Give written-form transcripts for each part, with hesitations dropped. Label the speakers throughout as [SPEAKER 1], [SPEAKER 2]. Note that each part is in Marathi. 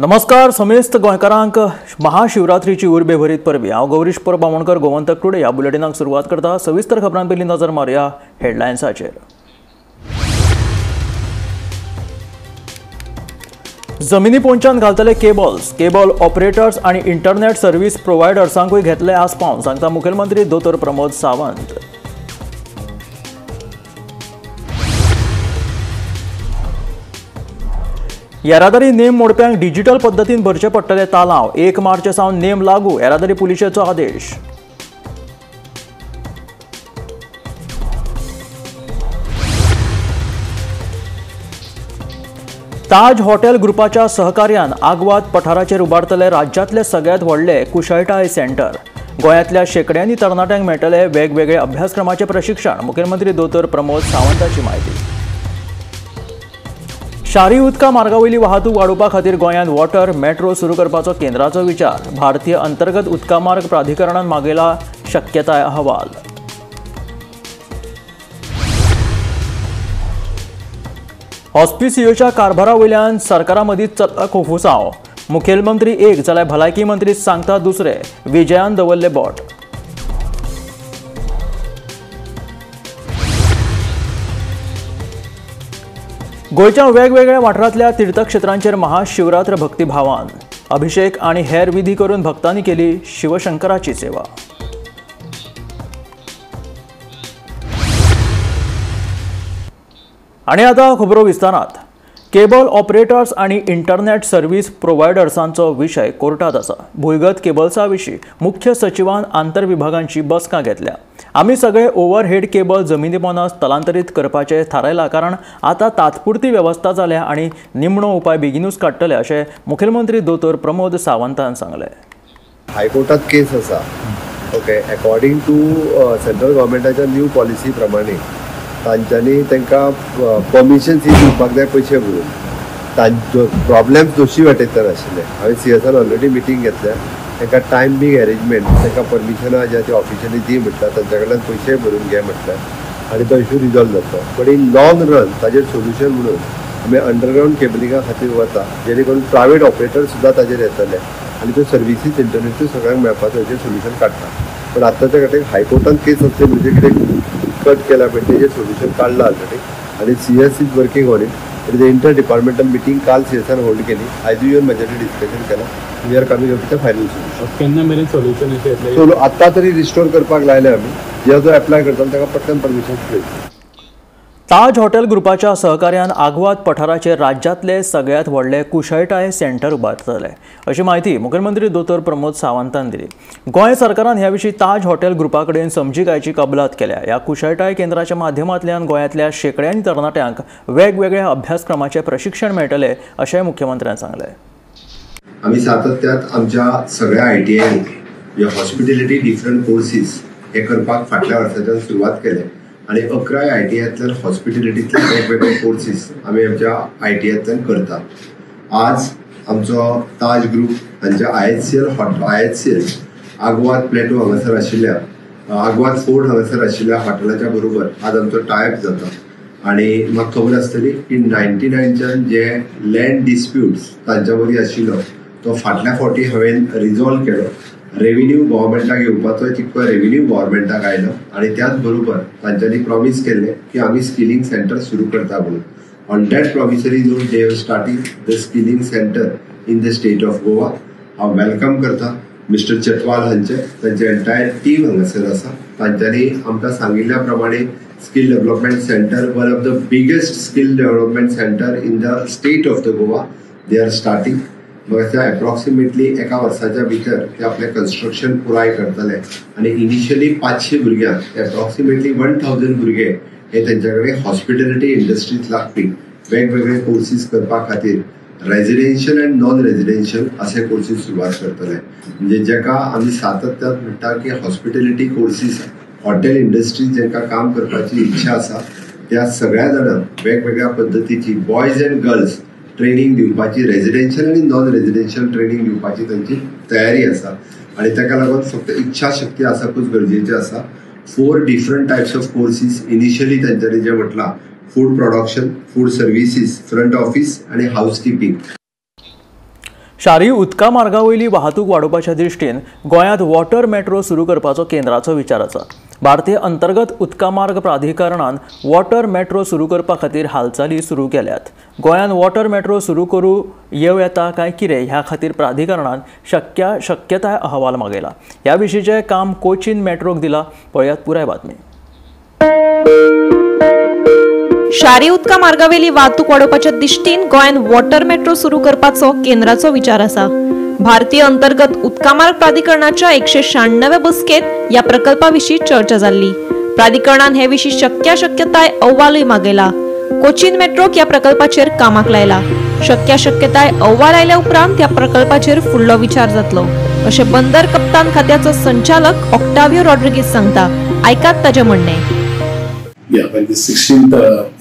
[SPEAKER 1] नमस्कार समेस्त गोंयकारांक महाशिवरात्रीची उर्बेभरीत परबी। हांव गौरीश बामणकर, गोमंतक टुडे ह्या बुलेटिनाक सुरवात करता। सविस्तर खबरां पयलीं नजर मारया हेडलायन्साचेर। जमिनी पोंच्यान घालतले केबल ऑपरेटर्स आनी इंटरनेट सर्व्हिस प्रोवायडर्सांकूय घेतले आस्पावन, सांगता मुखेलमंत्री दोतोर प्रमोद सावंत। येरादारी नेम मोडप्यांक डिजिटल पद्दतीन भरचे पडटले तालाव। 1 मार्च सावन नेम लागू, येरादारी पुलिशेचो आदेश। ताज हॉटेल ग्रुपाच्या सहकार्यान आग्वाद पठाराचेर उबारतले राज्यातले सगळ्यात व्हडले कुशळटाय सेंटर। गोंयांतल्या शेकड्यांनी तरणाट्यांक मेळटले वेगवेगळे अभ्यासक्रमाचे प्रशिक्षण। मुखेलमंत्री दोतोर प्रमोद सावंताची माहिती। शारी उदका मार्गावयली वाहतूक वाडोवपा खातीर गोंयांत वॉटर मेट्रो सुरू करपाचो केंद्राचो विचार। भारतीय अंतर्गत उदका मार्ग प्राधिकरणान मागयला शक्यताय अहवाल। हॉस्पिसियोच्या कारभारा वयल्यान सरकारा मदीं चल्ला कोफुसांव। मुखेलमंत्री एक जाल्यार भलायकी मंत्री सांगता दुसरे, विजयान दवरले बोट। गोंयच्या वेगवेगळ्या वाठारांतल्या तीर्थक्षेत्रांचेर महाशिवरात्र भक्तिभावान अभिषेक आनी हेर विधी करून भक्तांनी केली शिवशंकराची सेवा। आनी आतां खबरो विस्तारांत। केबल ऑपरेटर्स आनी इंटरनेट सर्व्हिस प्रोवायडर्सांचो विशय कोर्टात आसा। भुंयगत केबल्सा विशीं मुख्य सचिवान आंतरविभागांची बसका घेतल्या। आमी सगळे ओव्हरहेड केबल जमिनी पोंदा स्थलांतरीत करपाचे थारायला, कारण आता तात्पुरती वेवस्था जाल्या आनी निमणो उपाय बेगीनूच काडटले अशें मुखेलमंत्री दोतोर प्रमोद सावंतान सांगलें।
[SPEAKER 2] हायकोर्टात केस आसा। ओके, अकॉर्डिंग टू सेंट्रल गव्हर्मेंटाच्या न्यू पॉलिसी प्रमाणे तांच्यांनी तांकां परमिशन्स दिवपाक जाय पयशे भरून। तांचो प्रॉब्लेम्स दोशी वाटेतर आशिल्ले। हांवें सीएसान ऑलरेडी मिटींग घेतल्या, तांकां टायम बींग अरेंजमेंट, तांकां परमिशनां ज्या ती ऑफिशियली दी म्हटल्यार तांच्या कडल्यान पयशे भरून घे म्हटल्यार आनी तो इशू रिजॉल्व जातलो। बट इन लॉंग रन ताजेर सोल्युशन म्हणून आमी अंडरग्रावंड केबलिंगा खातीर वता, जेणे करून प्रायवेट ऑपरेटर सुद्दां ताजेर येतले आनी त्यो सर्विसीस इंटरनेटच्यो सगळ्यांक मेळपाचो हेजेर सोल्युशन काडटा। पण आतांच्या खातीर हायकोर्टान केस आसले म्हणजे कितें कट केला पळय तेजेर सोल्युशन काडला ऑलरेडी आनी CS is working on it. It inter departmental meeting काल सीएसान होल्ड केली। आयज येवन म्हाजेर डिस्कशन केला। We are coming up to the final solution.
[SPEAKER 3] केन्ना मेरेन सोल्युशन येतलें?
[SPEAKER 2] आतां तरी रिस्टोर करपाक लायले आमी। जो एप्लाय करता ताका पटकन परमिशन मेळटली।
[SPEAKER 1] ताज हॉटेल ग्रुपाच्या सहकार्यान आग्वाद पठाराचेर राज्यातले सगळ्यात व्हडले कुशळटाय सेंटर उबारतले अशी माहिती मुखेलमंत्री दोतोर प्रमोद सावंतान दिली। गोंय सरकारान ह्या विशीं ताज हॉटेल ग्रुपा कडेन समजिकायेची कबलात केल्या। ह्या कुशळटाय केंद्राच्या माध्यमांतल्यान गोंयांतल्या शेकड्यांनी तरणाट्यांक वेगवेगळ्या अभ्यासक्रमाचे प्रशिक्षण मेळटले अशें मुख्यमंत्र्यान सांगलें।
[SPEAKER 2] आम्ही सातत्यात आमच्या सगळ्या ITI जे हॉस्पिटॅलिटी डिफरंट कोर्सीस हे करपाक फाटल्या वर्साच्यान सुरवात केले आणि 11 ITIतल्यान हॉस्पिटॅलिटीतले वेगवेगळे कोर्सीस आम्ही आमच्या ITIतल्यान करता। आज आमचो ताज ग्रुप हांच्या IHCL आग्वाद प्लेटो हांगासर आशिल्ल्या आग्वाद फोर्ट हांगासर आशिल्ल्या हॉटेलाच्या बरोबर आज आमचो टायप जाता। आणि म्हाका खबर आसतली की 99च्यान जे लँड डिस्प्यूट्स तांच्या मदीं आशिल्लो तो फाटल्या फावटी हांवें रिजॉल्व केलो। रेव्हेन्यू गव्हर्मेंटाक येवपाचो तितको रेव्हेन्यू गव्हर्मेंटाक आयलो आनी त्याच बरोबर तांच्यांनी प्रॉमिस केल्लें की आमी स्किलिंग सेंटर सुरू करता म्हणून। On that promissory note they have starting the skilling centre in the state of Goa. हांव वेलकम करता मिस्टर चटवाल हांचे, तांचे एंटायर टीम हांगासर आसा। तांच्यांनी आमकां सांगिल्ल्या प्रमाणे skill development centre, one of the biggest skill development centre in the state of the Goa they are starting. Approximately एका वर्साच्या भितर ते आपले कन्स्ट्रक्शन पुराय करतले आणि इनिशियली 500 भुरग्यांक अप्रॉक्सिमेटली 1000 भुरगे हे त्यांच्याकडे हॉस्पिटॅलिटी इंडस्ट्रीत लागपी वेगवेगळे कोर्सीस करपा खातीर रेजिडेन्शियल अँड नॉन रेजिडेन्शियल असे कोर्सीस सुरवात करतले। म्हणजे जेका आम्ही सातत्यात म्हणटा की हॉस्पिटॅलिटी कोर्सीस हॉटेल इंडस्ट्रीत जेका काम करपाची इच्छा आसा त्या सगळ्या जाणांक वेगवेगळ्या पद्धतीची बॉयज अँड गर्ल्स ट्रेनिंग दिवपाची, रेजिडेन्शियल आणि नॉन रेजिडेन्शियल ट्रेनिंग दिवपाची त्यांची तयारी आसा आणि ताका लागून फक्त इच्छा शक्ती आसपूच गरजेचे आसा। 4 different types of courses initially त्यांच्यानी जे म्हटला food production, food services, front office आणि हाऊसकीपिंग।
[SPEAKER 1] शारी उदका मार्गा वयली वाहतूक वाडोवपाच्या दृश्टीन गोंयांत वॉटर मेट्रो सुरू करपाचो केंद्राचो विचार आसा. भारतीय अंतर्गत उदका मार्ग प्राधिकरणान वॉटर मेट्रो सुरू करपा खातीर हालचाली सुरू केल्यात. गोंयांत वॉटर मेट्रो सुरू करूं येता काय कितें ह्या खातीर प्राधिकरणान शक्यताय अहवाल मागयला. ह्या विशींचें काम कोचीन मेट्रोक दिला. पळयात पुराय बातमी.
[SPEAKER 4] शारी उदका मार्गावेली वाहतूक वाडोवपाच्या दिश्टीन गोंयांत वॉटर मेट्रो सुरू करपाचो केंद्राचो विचार आसा. भारतीय अंतर्गत उदका मार्ग प्राधिकरणाच्या 196व्या बसकेत या प्रकल्पाविशीं चर्चा जाल्ली. प्राधिकरणान हे विशीं शक्यताय अहवालूय मागयला. कोचीन मेट्रोक ह्या प्रकल्पाचेर कामाक लायला. शक्यताय अहवाल आयल्या उपरांत ह्या प्रकल्पाचेर फुडलो विचार जातलो अशें बंदर कप्तान खात्याचो संचालक ऑक्टावियो रॉड्रिगीज सांगता. आयकात ताचें म्हणणें.
[SPEAKER 5] Yeah, when the 16th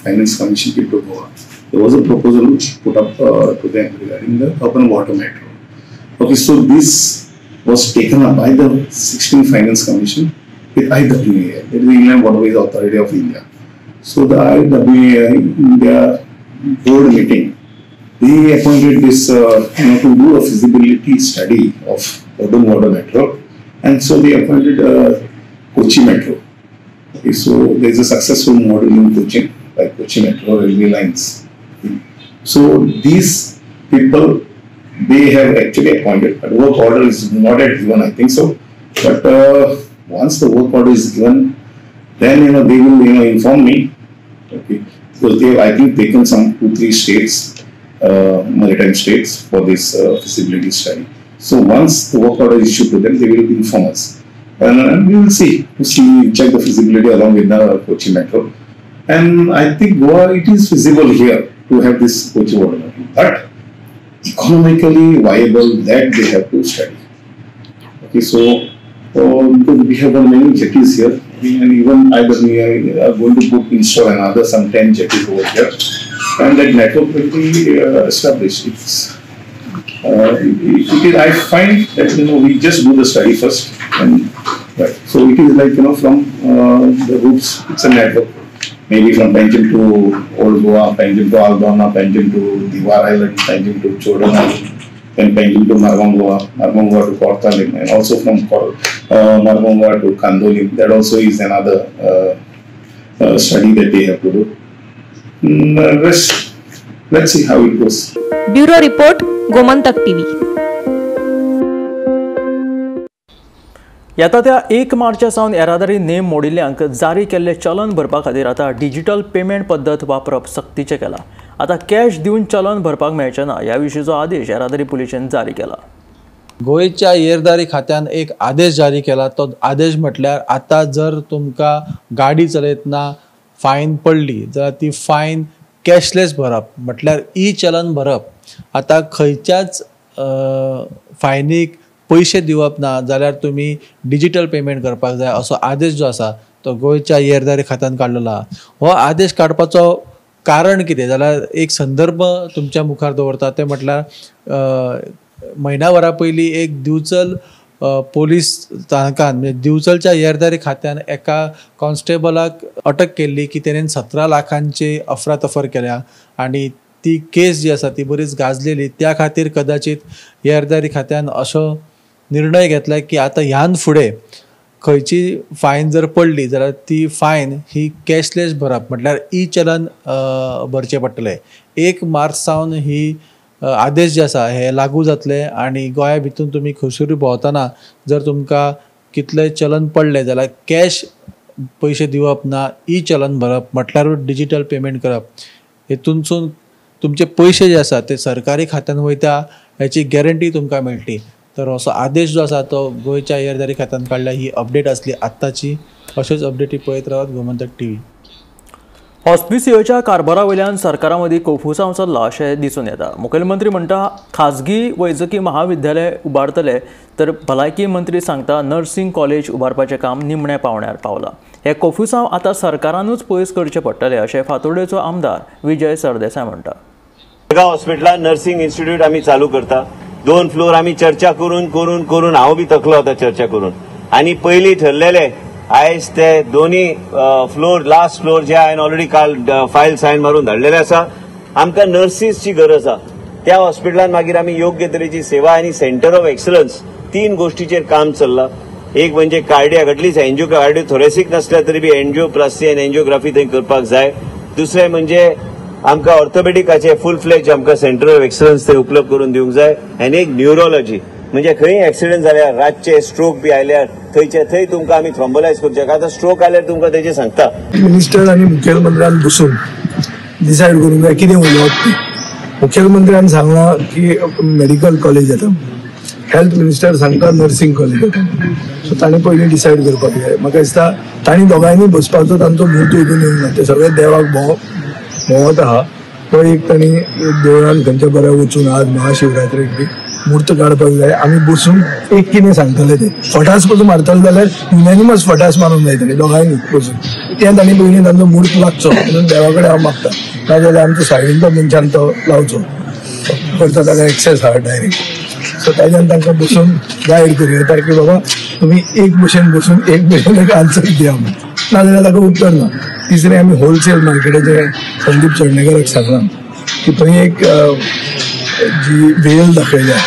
[SPEAKER 5] Finance Commission came to Goa, there was a proposal which put up to them regarding the urban water metro. Okay, so this was taken up by the 16th Finance Commission with IWAI, that is the Inland Waterways Authority of India. So the IWAI in their board meeting, they appointed this to do a feasibility study of urban water metro, and so they appointed Kochi Metro. Okay, so there is a successful model in Kochi, like Kochi Metro railway lines. So these people, they have actually appointed, but work order is not yet given, I think so. But once the work order is given, then they will inform me. Okay, because they have, I think, taken some 2-3 states, maritime states, for this feasibility study. So once the work order is issued to them, they will inform us. And we will check the feasibility along with the Kochi Metro. And I think Goa, it is feasible here to have this Kochi water metro. But economically viable, that they have to study. Okay, so because we have many jetties here, and even IWAI are going to install another some 10 jetties over here, and that network will be established. I find that we just do the study first, and right. So it is like from the roots, it's a network. Maybe from Panjim to Old Goa, Panjim to Aldona, Panjim to Diwar Island, Panjim to Chodon Island, then Panjim to Margam Goa to Kortalim, and also from Margam Goa to Kandolim. That also is another study that they have to do. Let's see how it goes.
[SPEAKER 4] Bureau Report, Gomantak TV.
[SPEAKER 1] येता त्या 1 मार्चा सावन येरादारी नेम मोडिल्ल्यांक जारी केल्ले चलन भरपा खातीर आतां डिजिटल पेमेंट पद्दत वापरप सक्तीचें केलां. आतां कॅश दिवन चलन भरपाक मेळचें ना ह्या विशींचो आदेश येरादारी पुलिशेन जारी केला.
[SPEAKER 6] गोंयच्या येरादारी खात्यान एक आदेश जारी केला. तो आदेश म्हटल्यार आतां जर तुमकां गाडी चलयतना फायन पडली जाल्यार ती फायन कॅशलेस भरप म्हटल्यार चलन भरप. आता खंयच्याच फायनीक पैसे दिवप ना जाल्यार तुमी डिजिटल पेमेंट करपाक जाय असो आदेश जो आसा तो गोंयच्या येरादारी खात्यान काडलेलो आहा. हो आदेश काडपाचो कारण कितें जाल्यार एक संदर्भ तुमच्या मुखार दवरता ते म्हटल्यार म्हयनाभरा पयलीं एक दिवचल पोलीस स्थानकान म्हणजे दिवचलच्या येरादारी खात्यान एका कॉन्स्टेबलाक अटक केल्ली की तेणेन 17 लाखांची अफरातफर केल्या आनी ती केस जी आसा ती बरीच गाजलेली. त्या खातीर कदाचित येरादारी खात्यान असो निर्णय घेतला की आता ह्यान फुडें खंयची फायन जर पडली जाल्यार ती फायन ही कॅशलेस भरप म्हटल्यार चलन भरचें पडटलें. 1 मार्च सावन ही आदेश जे आसा हे लागू जातले आनी गोंया भितून तुमी खंयसरूय भोंवतना जर तुमकां कितलें चलन पडलें जाल्यार कॅश पयशे दिवप ना चलन भरप म्हटल्यारूच डिजिटल पेमेंट करप. हेतूनसून तुमचे पैसे जे आसा ते सरकारी खात्यान वयता हेची गॅरंटी तुमकां मेळटली. तर असो आदेश जो आसा तो गोंयच्या येरादारी खात्यान काडला. ही अपडेट आसली आत्ताची. अश्योच अपडेटी पळयत रावात गोमंतक टीव्ही.
[SPEAKER 1] हॉस्पिसियोच्या कारभारा वयल्यान सरकारा मदीं कोफुसांव चल्ला अशें दिसून येता. मुखेलमंत्री म्हणटा खाजगी वैजकी महाविद्यालय उबारतले तर भलायकी मंत्री सांगता नर्सिंग कॉलेज उबारपाचें काम निमण्या पावण्यार पावलां. हे कोफुसांव आतां सरकारानूच पयस करचे पडटले अशें फातोर्डेचो आमदार विजय सरदेसाय म्हणटा.
[SPEAKER 7] बेळगांव हॉस्पिटलांत नर्सिंग इन्स्टिट्यूट आमी चालू करता. 2 फ्लोर आमी चर्चा करून हांव बी थकलो होता चर्चा करून आनी पयलीं ठरलेले आयज ते दोन्ही फ्लोर लास्ट फ्लोर जे हांवें ऑलरेडी काल फायल सायन मारून धाडलेले आसा. आमकां नर्सीसची गरज आसा. त्या हॉस्पिटलान मागीर आमी योग्य तरेची सेवा आनी सेंटर ऑफ एक्सलन्स 3 गोष्टीचेर काम चल्लां. एक म्हणजे कार्डियाक एटलीस्ट कार्डिओथोरेसिक नसल्या तरी बी एंजिओप्लास्टी आनी एंजिओग्राफी थंय करपाक जाय. दुसरें म्हणजे आमकां ऑर्थोपेडिकाचे फुल फ्लेज आमकां सेंटर ऑफ एक्सलन्स थंय उपलब्ध करून दिवंक जाय. आनी एक न्युरोलॉजी म्हणजे खंय एक्सिडेंट जाल्यार रातचे स्ट्रोक बी आयल्यार थंयचे थंय तुमकां आमी थ्रॉम्बोलायज करचे. आतां स्ट्रोक आयल्यार तुमकां तेजें सांगता.
[SPEAKER 8] मिनिस्टर आनी मुखेलमंत्र्यान बसून डिसायड करूंक जाय कितें उलोवप तें. मुखेलमंत्र्यान सांगलां की मेडिकल कॉलेज येता, हेल्थ मिनिस्टर सांगता नर्सिंग कॉलेज येता. सो ताणें पयलीं डिसायड करपाक जाय. म्हाका दिसता तांणी दोगांयनी बसपाचो तांचो मुहूर्त उठून येवंक ना. ते सगळे देवाक भोंवत आहा तो एक तांणी देवळान खंयच्या बऱ्या वचून आज महाशिवरात्रेक बी मुहूर्त काडपाक जाय. आमी बसून एक कितें सांगतले ते फटास पसून मारतले जाल्यार युनॅनिमस फटास मारूंक जाय तांणी दोगांयनी बसून. तें तांणी पयलीं तांचो मुहूर्त लागचो म्हणून देवा कडेन हांव मागता. नाजाल्यार आमच्या सायडींच्या मनशान तो लावचो करता ताका एक्सेस आहा डायरेक्ट. सो ताज्यान तांकां बसून गायड करूं येता की बाबा तुमी एक भशेन बसून एक भशेन एक आन्सर दिया म्हणून. नाजाल्यार ताका उत्तर ना. तिसरें आमी होलसेल मार्केटाचे संदीप चडणेकराक सांगलां की थंय एक जी वेल दाखयल्या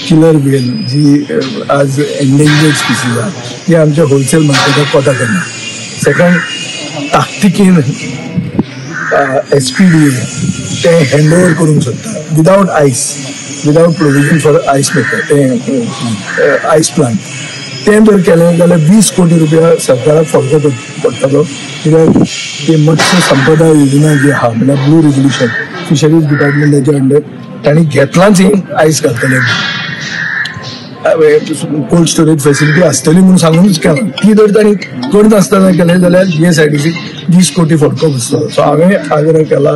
[SPEAKER 8] किलर वेल जी आज एंडेंजर्ड स्पिसीज आहा ती आमच्या होलसेल मार्केटाक कोता करना. सेकंड ताकतिकेन SPDA ते हँड ओवर करूंक सोदता without ice, without provision for ice maker ice plant. तें जर केलें जाल्यार 20 कोटी रुपया सरकाराक फावो पडटलो. कित्याक ते मत्स्य संपदा योजना जी आहा म्हळ्यार ब्लू रेवल्युशन फिशरीज डिपार्टमेंटाच्या अंडर तांणी घेतलांच आयस घालतले. कोल्ड स्टोरेज फेसिलिटी आसतली म्हणून सांगूनच केला. ती जर तांणी करनासतना केलें जाल्यार GSIDC 20 कोटी फटको बसतलो. सो हांवें आग्रह केला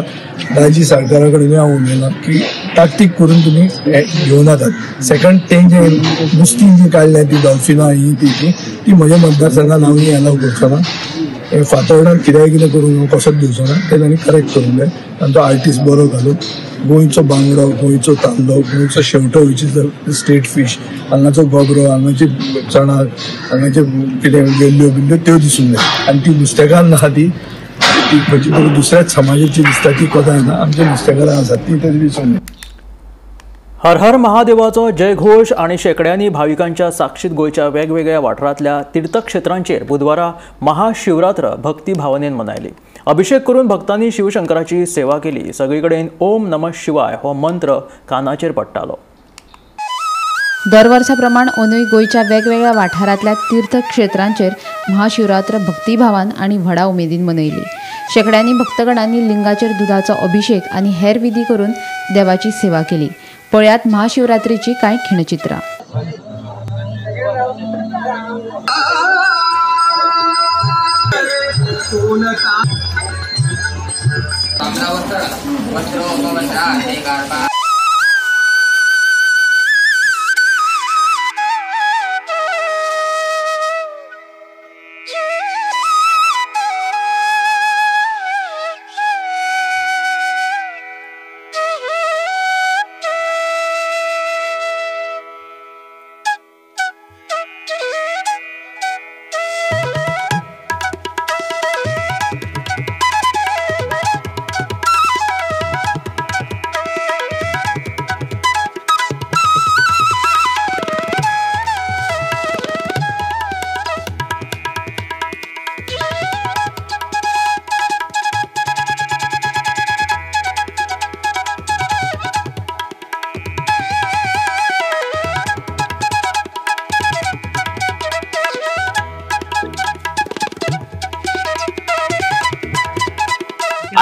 [SPEAKER 8] राज्य सरकारा कडेन हांव उलयलां की ताकतीक करून तुमी घेवन येतात. सेकंड तें जें नुस्तीं जी काडल्या ती डॉल्फिनां ही ती म्हज्या मतदारसंघात हांव अलाव करचो ना. फातोर्डान कितें करूंक कसोच दिवचो ना. ते तांणी करेक्ट करूंक जाय. तांचो आर्टिस्ट बरो घालून गोंयचो बांगडो, गोंयचो तांदो, गोंयचो शेवटो which is the state fish, हांगाचो गोबरो, हांगाचे चणाक, हांगाचे कितें वेल्ल्यो बिल्ल्यो त्यो दिसूंक जाय. आनी ती नुस्तेकार नाहा ती खंयची तरी दुसऱ्याच समाजाची दिसता ती कोता येना. आमच्या नुस्तेकारां आसात ती तरी दिसूंक जाय.
[SPEAKER 1] हर हर महादेवाचो जयघोष आणि शेकड्यांनी भाविकांच्या साक्षीत गोयच्या वेगवेगळ्या वाठारांतल्या तीर्थक्षेत्रांचेर बुधवारा महाशिवरात्र भक्ती भावनेन मनयली. अभिषेक करून भक्तांनी शिवशंकराची सेवा केली. सगळीकडेन ओम नमः शिवाय हो मंत्र कानाचेर पडटालो.
[SPEAKER 9] दर वर्सा प्रमाण अंदूय गोंयच्या वेगवेगळ्या वाठारांतल्या तीर्थक्षेत्रांचेर महाशिवरात्र भक्तिभावान आनी व्हडा उमेदीन मनयली. शेकड्यांनी भक्तगणांनी लिंगाचेर दुदाचो अभिषेक आनी हेर विधी करून देवाची सेवा केली. पळयात महाशिवरात्रेची कांय खिणचित्रां.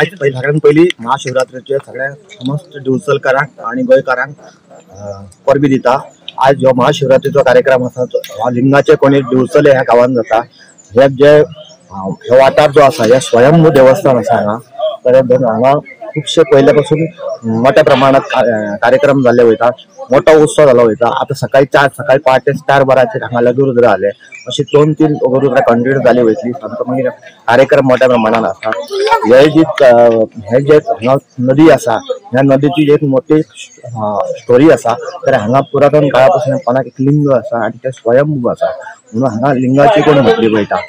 [SPEAKER 10] आज सगळ्यात पहिली महाशिवरात्रेचे सगळ्या समस्त दिवचलकारांक आणि गोंयकारांक परबी दिता. आज जो महाशिवरात्रेचो कार्यक्रम आसा तो लिंगाचे कोणी दिवचले ह्या गांवांत जाता. हे जे हे वाठार जो आसा हे स्वयंभू देवस्थान आसा हांगा. तर हांगा खुबशे पयले पासून मोठ्या प्रमाणात कार्यक्रम जाल्ले वयता. मोठो उत्सव जालो वयता. आता सकाळी पहाटे 4 वरांचेर हांगा लघुरुद्र जाले. अशी 2-3 लघुरुद्र कंटिन्यू जाली वयतली. मागीर कार्यक्रम मोठ्या प्रमाणात आसा. हे जे नदी आसा ह्या नदीची एक मोठी स्टोरी आसा. तर हांगा पुरातन काळापासून कोणाक एक लिंग आसा आणि ते स्वयंभू आसा म्हणून हांगा लिंगाची कोण म्हटली वयता.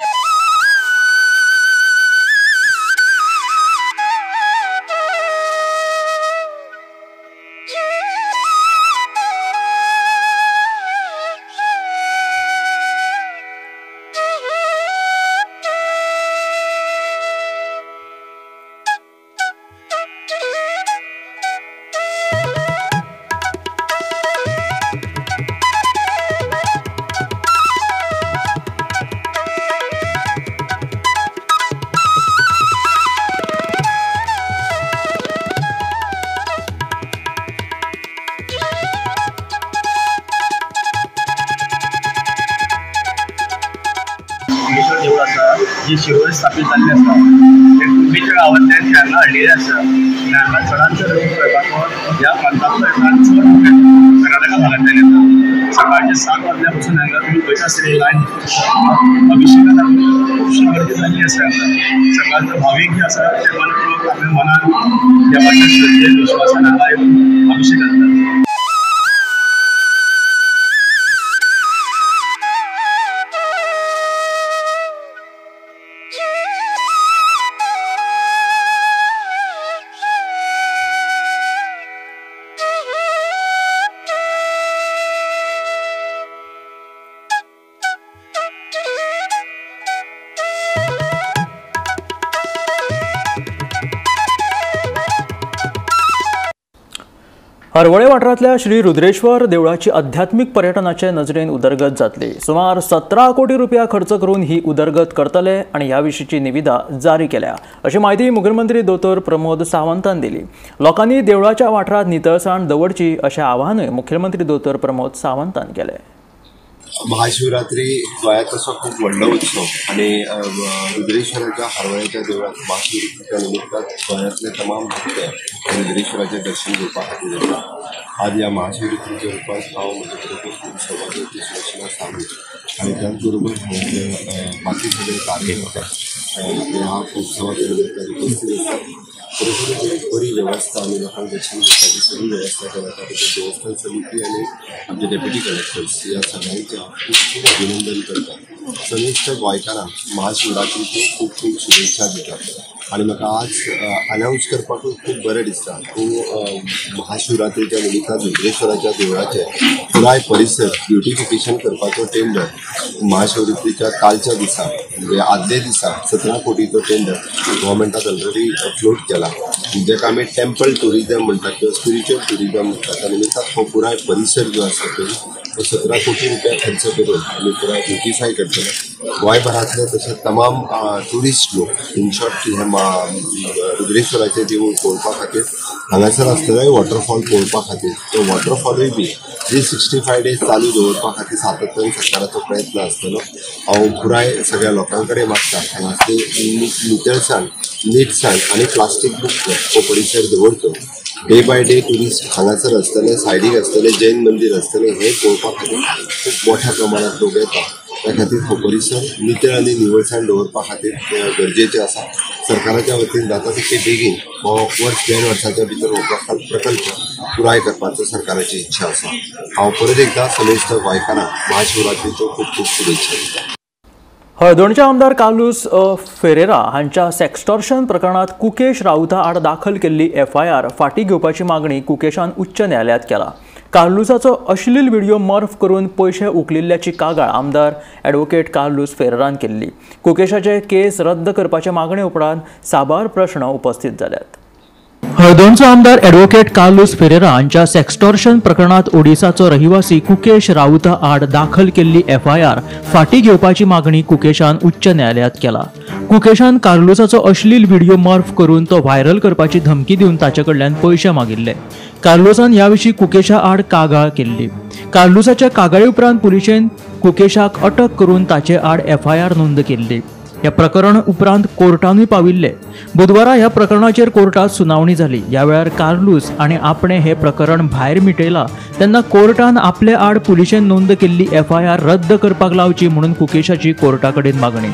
[SPEAKER 11] मंगेश्वर देवूळ आसा जी शिरोळे स्थापीत जाल्ली आसा ते कुणबीच्या गांवांतल्यान हांगा हाडलेले आसा आनी हांगा चडांत चड लोक करपाचो ह्या प्रांतांतलो एकान चड कर्नाटका भागांतल्यान येता सकाळचे 7 वाजल्यापासून हांगा तुमी पळयता आसतले लायन अभिषेकाक लागून खुबशी गर्दी जाल्ली आसा सकाळचो भावीक जे आसा ते लोक आपल्या मनान देवाच्या श्रद्धेन विश्वासान हांगा येवन अभिषेक करतात.
[SPEAKER 1] हरवळे वाठारांतल्या श्री रुद्रेश्वर देवळाची आध्यात्मिक पर्यटनाचे नजरेन उदरगत जातली. सुमार 17 कोटी रुपया खर्च करून ही उदरगत करतले आणि ह्या विशींची निविदा जारी केल्या अशी माहिती मुखेलमंत्री दोतोर प्रमोद सावंतान दिली. लोकांनी देवळाच्या वाठारांत नितळसाण दवरची अशें आवाहनूय मुखेलमंत्री दोतोर प्रमोद सावंतान केलें.
[SPEAKER 2] महाशिवरात्री गोंयांत तसो खूब व्हडलो उत्सव आणि रुद्रेश्वराच्या हरवळेच्या देवळात महाशिवरात्रीच्या निमित्तान गोंयांतले तमाम भक्त रुद्रेश्वराचे दर्शन घेवपा खातीर येतात. आज ह्या महाशिवरात्रीच्या रुपांत हांव म्हजे खूब सौभाग्याची सूचना सांगू आणि त्याच बरोबर बाकी सगळे कार्यकर्ते ह्या उत्सवाच्या निमित्तान उपस्थित आसतात. खरोखर बरी वेवस्था आनी लोकांक दर्शन घेवपाची सगळी वेवस्था करता देवस्थान समिती आनी आमचे डेप्युटी कलेक्टर्स ह्या सगळ्यांचे खूब खूब अभिनंदन करतात. समिस्त गोंयकारांक महाशिवरात्रीच्यो खूब खूब शुभेच्छा दितात आणि म्हाका आज अनाउन्स करपाकूय खूब बरें दिसता की महाशिवरात्रीच्या निमित्तान रुद्रेश्वराच्या देवळाचे पुराय परिसर ब्युटिफिकेशन करपाचो टेंडर महाशिवरात्रीच्या कालच्या दिसा म्हणजे आदले दिसा 17 कोटीचो टेंडर गव्हर्मेंटान ऑलरेडी फ्लोट केला जेका आमी टेम्पल टुरिजम म्हणटात किंवा स्पिरिच्युअल टुरिजम म्हणटात. त्या निमित्तान हो पुराय परिसर जो आसा तो 17 कोटी रुपया खर्च करून आमी पुराय ब्युटिफाय करतले. गोंयभरांतले तशेंच तमाम ट्युरिस्ट लोक इन शॉर्ट की हे रुद्रेश्वराचें देवूळ पळोवपा खातीर हांगासर आसतले वॉटरफॉल पळोवपा खातीर तो वॉटरफॉलूय बी 365 डेज चालू दवरपा खातीर सातत्यान सरकाराचो प्रयत्न आसतलो. हांव पुराय सगळ्या लोकां कडेन मागता हांगासली नितळसाण नीटसाण आनी प्लास्टीक मुक्त हो परिसर दवरचो. डे बाय डे ट्युरिस्ट हांगासर आसतले सायडीक आसतले जैन मंदिर आसतले हे पळोवपा खातीर खूब मोठ्या प्रमाणात लोक येता. त्या खातीर हो परिसर नितळ आनी निवळसाण दवरपा खातीर गरजेचें आसा. सरकाराच्या वतीन जाता तितके बेगीन हो वर्स 2 वर्साच्या भितर हो प्रकल्प पुराय करपाचो सरकाराची इच्छा आसा. हांव परत एकदा समेस्त गोंयकारांक महाशिवरात्रीच्यो खूब खूब शुभेच्छा दिता.
[SPEAKER 1] हळदोणचे आमदार कार्लोस फेरेरा हांच्या सेक्स्टॉर्शन प्रकरणात कुकेश राऊता आड दाखल केल्ली FIR फाटीं घेवपाची मागणी कुकेशान उच्च न्यायालयात केला. कार्लोसाचो अश्लील व्हिडिओ मर्फ करून पयशे उखलिल्ल्याची कागाळ आमदार ॲडव्होकेट कार्लोस फेरेरान केल्ली. कुकेशाचे केस रद्द करपाचे मागणे उपरांत साबार प्रश्न उपस्थित जाल्यात. हळदोणचो आमदार ॲडव्होकेट कार्लोस फेरेरा हांच्या सेक्स्टॉर्शन प्रकरणात ओडिसाचो रहिवासी कुकेश राऊता आड दाखल केल्ली FIR फाटीं घेवपाची मागणी कुकेशान उच्च न्यायालयात केला. कुकेशान कार्लोसाचो अश्लील व्हिडिओ मर्फ करून तो व्हायरल करपाची धमकी दिवन ताचे कडल्यान पयशे मागिल्ले. कार्लोसान ह्या विशीं कुकेशा आड कागाळ केल्ली. कार्लोसाच्या कागाळी उपरांत पुलिशेन कुकेशाक अटक करून ताचे आड FIR नोंद केल्ली. ह्या प्रकरण उपरांत कोर्टानूय पाविल्ले. बुधवारा ह्या प्रकरणाचेर कोर्टात सुनावणी जाली. ह्या वेळार कार्लोस आनी आपणे हे प्रकरण भायर मिटयला तेन्ना कोर्टान आपले आड पुलिशेन नोंद केल्ली FIR रद्द करपाक लावची म्हणून कुकेशाची कोर्टा कडेन मागणी.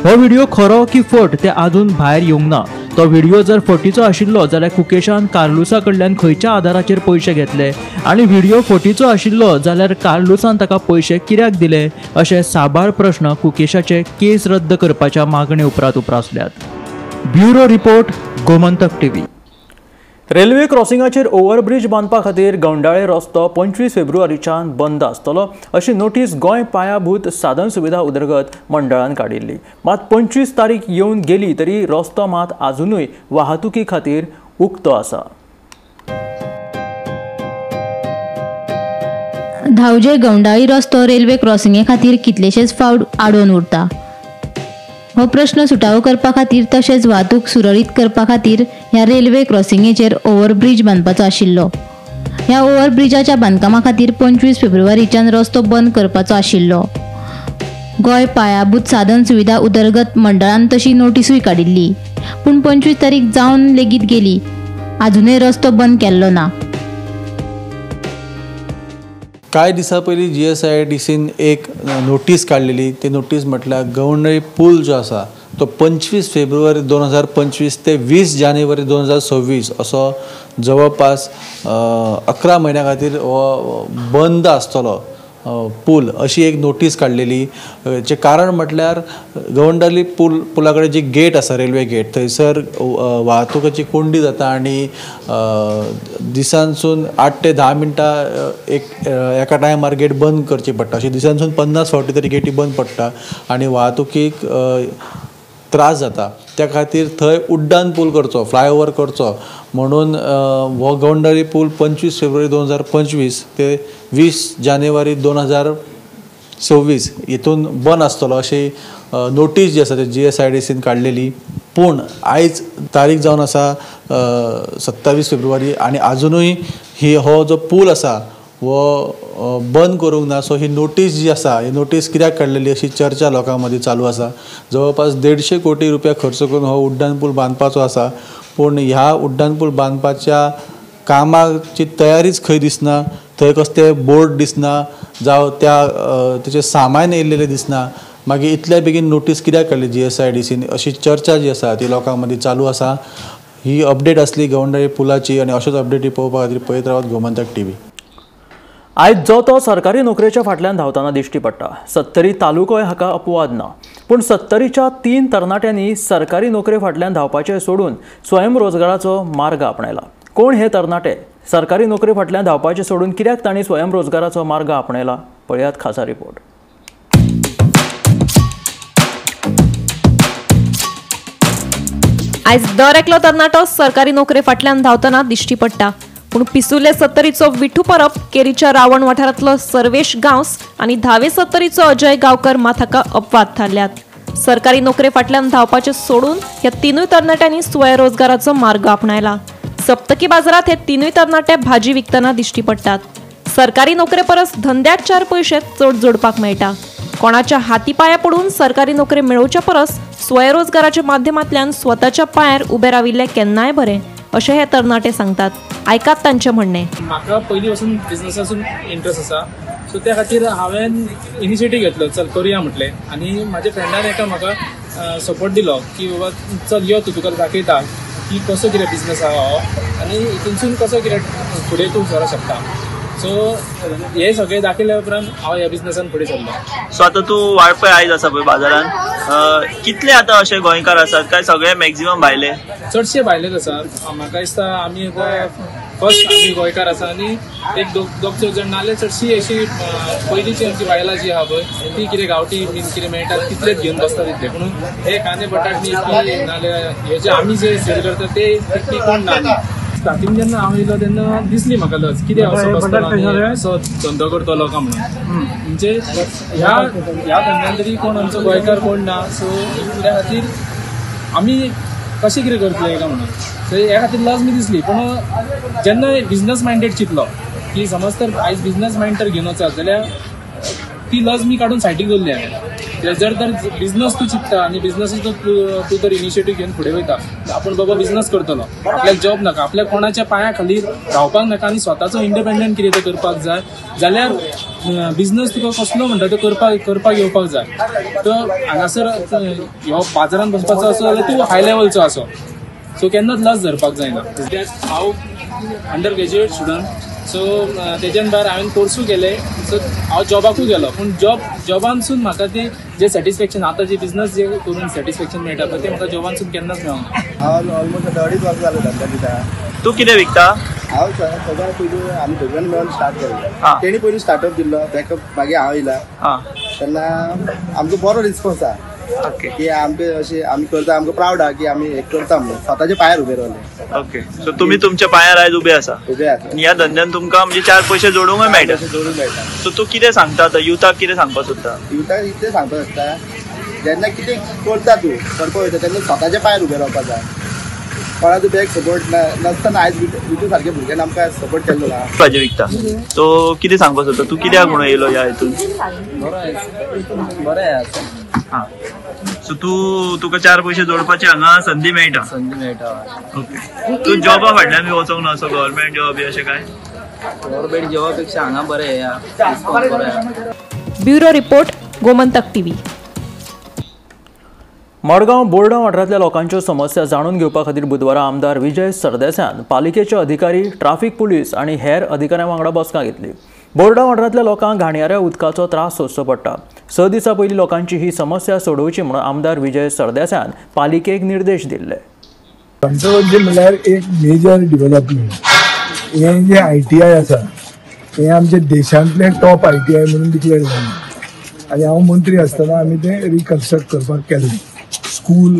[SPEAKER 1] हो व्हिडिओ खरो की फट ते आजून भायर येवंक ना. तो व्हिडिओ जर फटीचो आशिल्लो जाल्यार कुकेशान कार्लोसा कडल्यान खंयच्या आधाराचेर पयशे घेतले आनी व्हिडिओ फटीचो आशिल्लो जाल्यार कार्लोसान ताका पयशे कित्याक दिले अशे साबार प्रश्न कुकेशाचे केस रद्द करपाच्या मागणे उपरांत उप्रासल्यात. Bureau report Gomantak TV. Railway क्रॉसिंगाचेर ओव्हरब्रिज बांदपा खातीर गवंडाळे रस्तो 25 फेब्रुवारीच्यान बंद आसतलो अशी नोटीस गोंय पायाभूत साधन सुविधा उदरगत मंडळान काडिल्ली. मात 25 तारीख येवन गेली तरी रस्तो मात आजुनूय वाहतुकी खातीर उक्तो आसा.
[SPEAKER 9] धावजे गवंडाळी रस्तो रेल्वे क्रॉसिंगे खातीर कितलेशेच फावट आडोवन उरता. हो प्रश्न सुटावो करपा खातीर तशेंच वाहतूक सुरळीत करपा खातीर ह्या रेल्वे क्रॉसिंगेचेर ओव्हरब्रिज बांदपाचो आशिल्लो. ह्या ओव्हरब्रिजाच्या बांदकामा खातीर 25 फेब्रुवारीच्यान रस्तो बंद करपाचो आशिल्लो. गोंय पायाभूत साधन सुविधा उदरगत मंडळान तशी नोटीसूय काडिल्ली, पूण 25 तारीख जावन लेगीत गेली, अजूनय रस्तो बंद केल्लो ना.
[SPEAKER 6] कांय दिसा पयलीं GSIDCन एक नोटीस काडलेली. ती नोटीस म्हटल्यार गवंडळी पूल जो आसा तो 25 फेब्रुवारी 2025 ते 20 जानेवारी 2026 असो जवळपास 11 म्हयन्या खातीर हो बंद आसतलो पूल, अशी एक नोटीस काडलेली. जे कारण म्हटल्यार गवंडली पुला कडेन जी गेट आसा, रेल्वे गेट, थंयसर वाहतुकाची कोंडी जाता आनी दिसांसून 8 ते 10 मिनटां एका टायमार गेट बंद करची पडटा. अशी दिसांसून 50 फावटी तरी गेटी बंद पडटा आनी वाहतुकीक त्रास जाता. त्या खातीर थंय उड्डाण पूल करचो, फ्लायओवर करचो म्हणून हो गवंडळी पूल 25 फेब्रुवारी 2025 ते 20 जानेवारी 2026 हितून बंद आसतलो अशी नोटीस जी आसा ते GSIDCन काडलेली. पूण आयज तारीख जावन आसा 27 फेब्रुवारी आनी अजुनूय हो जो पूल आसा वो बंद करूंक ना. सो ही नोटीस जी आसा, ही नोटीस कित्याक काडलेली अशी चर्चा लोकां मदीं चालू आसा. जवळपास 150 कोटी रुपया खर्च करून हो उड्डाण पूल बांदपाचो आसा, पूण ह्या उड्डाण पूल बांदपाच्या कामाची तयारीच खंय दिसना. थंय कसले बोर्ड दिसना, जावं तेचे सामान येयल्लेलें दिसना. मागीर इतल्या बेगीन नोटीस कित्याक काडली GSIDCन अशी चर्चा जी आसा ती लोकां मदीं चालू आसा. ही अपडेट आसली गवंडळी पुलाची आनी अश्योच अपडेटी पळोवपा खातीर पळयत रावत गोमंतक TV.
[SPEAKER 1] आयज जो तो सरकारी नोकरेच्या फाटल्यान धांवतना दिश्टी पडटा. 70 तालुकोय हाका अपवाद ना, पूण 70च्या 3 तरणाट्यांनी सरकारी नोकरे फाटल्यान धांवपाचें सोडून स्वयंरोजगाराचो मार्ग आपणायला. कोण हे तरणाटे? सरकारी नोकरे फाटल्यान धांवपाचें सोडून कित्याक तांणी स्वयंरोजगाराचो मार्ग आपणायला? पळयात खासा रिपोर्ट.
[SPEAKER 4] आयज दर एकलो तरणाटो सरकारी नोकरे फाटल्यान धांवतना दिश्टी पडटा. पूण पिसुले 70चो विठू परब, केरीच्या रावण वाठारांतलो सर्वेश गांवस आनी धावे 70चो अजय गांवकर मात हाका अपवाद थारल्यात. सरकारी नोकरे फाटल्यान धांवपाचें सोडून ह्या तिनूय तरणाट्यांनी स्वयंरोजगाराचो मार्ग आपणायला. सप्तकी बाजारात हे तिनूय तरणाटे भाजी विकतना दिश्टी पडटात. सरकारी नोकरे परस धंद्याक 4 पयशे चड जोडपाक मेळटा. कोणाच्या हाती पांया पडून सरकारी नोकरी मेळोवच्या परस स्वयंरोजगाराच्या माध्यमांतल्यान स्वताच्या पांयार उबे राविल्ले केन्नाय बरें, अशें हे तरणाटे सांगतात. आयकात तांचें म्हणणें.
[SPEAKER 3] म्हाका पयलीं पासून बिझनसासून इंट्रस्ट आसा, सो त्या खातीर हांवें इनिशिएटीव घेतलो, चल करुया म्हटलें. आनी म्हाज्या फ्रेंडान एका म्हाका सपोर्ट दिलो की बाबा चल यो तुका दाखयता की कसो कितें बिझनस आहा हो आनी हितूनसून कसो कितें फुडें तूं सरूंक शकता. सो हे सगळें दाखयल्या उपरांत हांव ह्या बिझनसान फुडें सरलो.
[SPEAKER 12] सो आतां तूं वाळपय आयज आसा पळय बाजारान, कितले आतां अशे गोंयकार आसात काय सगळे मॅक्झिमम भायले?
[SPEAKER 3] चडशे भायलेच आसात. म्हाका दिसता आमी फर्स्ट आमी गोंयकार आसा आनी एक दोग चड जाण नाल्यार चडशी अशी पयलींची आमची बायलां जी आहा पळय ती कितें गांवठी बीन कितें मेळटा तितलेच घेवन बसता तितले. म्हणून हे कांदे बटाट न्ही नाल्यार हे जे आमी जे सेल करता ते कोण ना. स्टार्टींग जेन्ना हांव येयलो तेन्ना दिसली म्हाका लज कितें असो बसतलो असो धंदो करतलो काय म्हणून. म्हणजे ह्या धंद्यान तरी कोण आमचो गोंयकार कोण ना. सो त्या खातीर आमी कशें कितें करतले काय म्हणून. सो ह्या खातीर लज मी दिसली. पूण जेन्ना बिझनस मायंडेड चिंतलो की समज तर आयज बिझनस मायंड तर घेवन वचत जाल्यार ती लज मी काडून सायडीक दवरली हांवें. जर तर बिझनस तूं चिंतता आनी बिझनसाचो तूं तर इनिशिएटीव घेवन फुडें वयता, आपूण बाबा बिझनस करतलो, आपल्याक जॉब नाका, आपल्या कोणाच्या पांया खाली रावपाक नाका आनी स्वताचो इंडिपेंडंट कितें तें करपाक जाय जाल्यार बिझनस तुका कसलो म्हणटा तो करपाक येवपाक जाय. तो हांगासर ह्यो बाजारांत बसपाचो आसो जाल्यार तूं हाय लेवलचो आसो. सो केन्नाच लज धरपाक जायना. हांव अंडर ग्रॅज्युएट स्टुडंट, सो तेच्यान भायर हांवें कोर्सूय केले. सो हांव जॉबाकूय गेलो, पूण जॉबानसून म्हाका ते जे सॅटिस्फॅक्शन आतां जे बिझनस जे करून सॅटिस्फॅक्शन मेळटा पळय ते म्हाका जॉबानसून केन्नाच मेळना.
[SPEAKER 10] हांव ऑलमोस्ट 2.5 वर्सां जालें धंदा दिता.
[SPEAKER 12] तूं कितें विकता?
[SPEAKER 10] हांव सगळ्यात पयलीं आमी दोगांनी मेळून स्टार्ट केल्लो. तेणी पयलीं स्टार्टअप दिल्लो, बॅकअप मागीर हांव येयला. तेन्ना आमचो बरो रिस्पॉन्स आहा की आमकां अशें आमी करता, आमकां प्रावड आहा की आमी हें करता म्हणून स्वताच्या पांयार उबे रावले.
[SPEAKER 12] ओके, सो तुमी तुमच्या पांयार आयज उबे आसा. ह्या धंद्यान तुमकां म्हणजे 4 पयशे जोडूंकय मेळटा. सो तूं कितें सांगता आतां युथाक कितें सांगपाक सोदता?
[SPEAKER 10] युथाक इतलें सांगपाक सोदता जेन्ना कितें करता तूं करपाक वयता तेन्ना स्वताच्या पांयार उबे रावपाक जाय.
[SPEAKER 13] कोणाचो बॅक सपोर्ट नासतना आयज विटू सारके भुरग्यांनी आमकां सपोर्ट केल्लो ना.
[SPEAKER 12] भाजी विकता तो कितें सांगपाक सोदता तूं कित्याक म्हणून येयलो ह्या हितून?
[SPEAKER 13] बरें
[SPEAKER 12] हां सो तुका 4 पयशे जोडपाचे हांगा संदी मेळटा. ओके तूं जॉबा फाटल्यान बी वचोंक ना असो गव्हर्मेंट जॉब बी अशें काय?
[SPEAKER 13] गव्हर्मेंट जॉबा पेक्षा हांगा बरें
[SPEAKER 4] bureau report Gomantak TV.
[SPEAKER 1] Madgaon Borda वाठारांतल्या लोकांच्यो समस्या जाणून घेवपा खातीर बुधवारा आमदार विजय सरदेसायान पालिकेचे अधिकारी, ट्राफिक पुलीस आनी हेर अधिकाऱ्यां वांगडा बसका घेतली. बोर्डा वाठारांतल्या लोकांक घाणयाऱ्या उदकाचो त्रास सोंसचो पडटा. 6 दिसां पयलीं लोकांची ही समस्या सोडोवची म्हणून आमदार विजय सरदेसायान पालिकेक निर्देश दिल्ले.
[SPEAKER 8] म्हणल्यार एक मेजर डेव्हलपमेंट हे जे ITI आसा हे आमच्या देशांतले टॉप ITI म्हणून डिक्लेअर जाल्ले आनी हांव मंत्री आसतना आमी ते रिकन्स्ट्रक्ट करपाक केल्ले. School,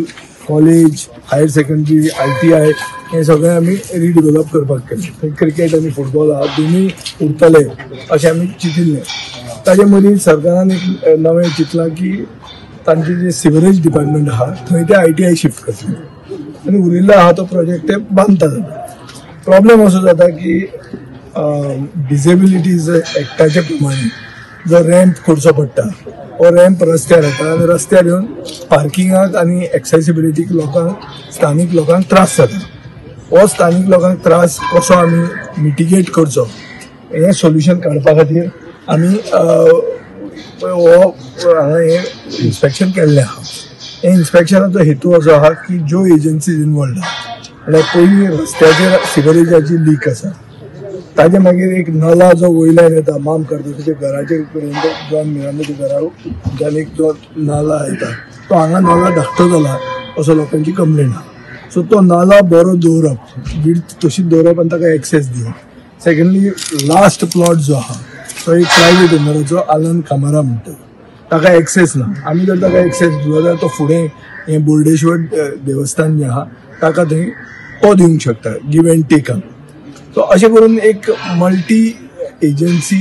[SPEAKER 8] college, higher secondary, ITI हे सगळें आमी रिडेव्हलप करपाक केले. क्रिकेट आनी फुटबॉल आहा दोनूय उरतले अशें आमी चिंतिल्लें. ताजे मदीं सरकारान एक नवें चिंतलां की तांचे जे सिवरेज डिपार्टमेंट आहा थंय ते ITI शिफ्ट करतले आनी उरिल्लो आहा तो प्रोजेक्ट ते बांदता जाता. प्रॉब्लेम असो जाता की डिसेबिलिटीज एक्टाच्या प्रमाणे जो रॅम्प करचो पडटा हो रॅम्प रस्त्यार येता आनी रस्त्यार येवन पार्किंगाक आनी एक्सेसिबिलिटीक लोकांक स्थानीक लोकांक त्रास जाता. हो स्थानीक लोकांक त्रास कसो आमी मिटिगेट करचो हें सोल्युशन काडपा खातीर आमी हांगा हें इन्स्पेक्शन केल्लें आहा. हे इन्स्पेक्शनाचो हेतू असो आहा की ज्यो एजन्सीज इनवॉल्ड आहा म्हळ्यार पयलीं रस्त्याचेर सिवरेजाची लीक आसा ताजे मागीर एक नला जो वयल्यान येता माम करता ताच्या घराचे पर्यंत जॉन मिरांदाच्या घराच्यान एक जो नाला येता तो हांगा नाला धाकटो जाला असो लोकांची कंप्लेंट आहा. सो तो नाला बरो दवरप, विड्थ तशीच दवरप आनी ताका एक्सेस दिवप. सेकंडली लास्ट प्लॉट जो आहा तो एक प्रायवेट ओनराचो आलन कामारा म्हणटा ताका एक्सेस ना. आमी जर ताका एक्सेस दिलो जाल्यार तो फुडें हें बोर्डेश्वर देवस्थान जें आहा ताका थंय तो दिवंक शकता गिव एंड टेक. सो अशें करून एक multi agency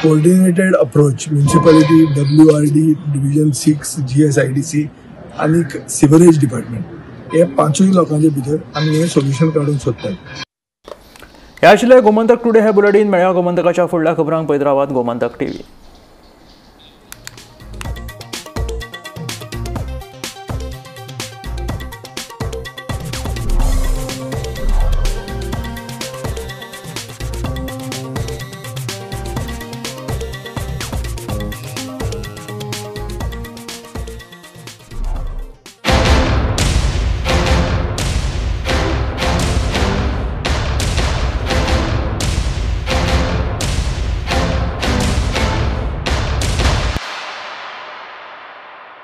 [SPEAKER 8] coordinated approach municipality, WRD, division 6, GSIDC आनी सिवरेज डिपार्टमेंट हे 5 लोकांचे भितर आमी हें सोल्युशन काडूंक सोदतात.
[SPEAKER 1] हे आशिल्ले गोमंतक टुडे हे बुलेटिन. मेळया गोमंतकाच्या फुडल्या खबरांक पळयत रावात गोमंतक TV.